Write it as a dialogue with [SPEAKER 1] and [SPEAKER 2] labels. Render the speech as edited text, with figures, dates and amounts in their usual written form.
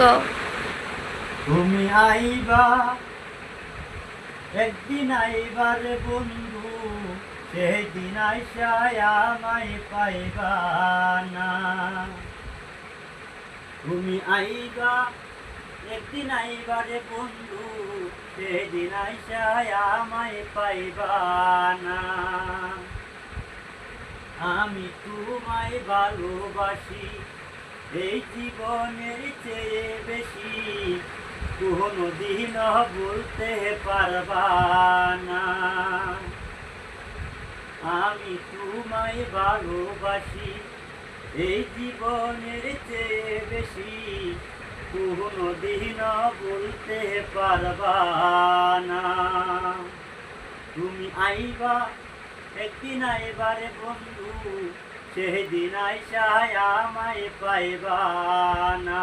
[SPEAKER 1] তো
[SPEAKER 2] তুমি আইবা একদিন আইবারে বন্ধু, সেদিন আইসায় আমায় পাইবা না। তুমি আইবা একদিন আইবারে বন্ধু, সেদিন আইসায় আমায় পাইবা না। আমি তোমায় ভালোবাসি এই জীবনের চেয়ে বেশি, কোনদিন বলতে পারবা না। আমি তোমায় ভালোবাসি এই জীবনের চেয়ে বেশি, কোনদিন বলতে পারবা না। তুমি আইবা একদিন আইবারে বন্ধু, সেদিন আইসায় আমায় পাইবা না।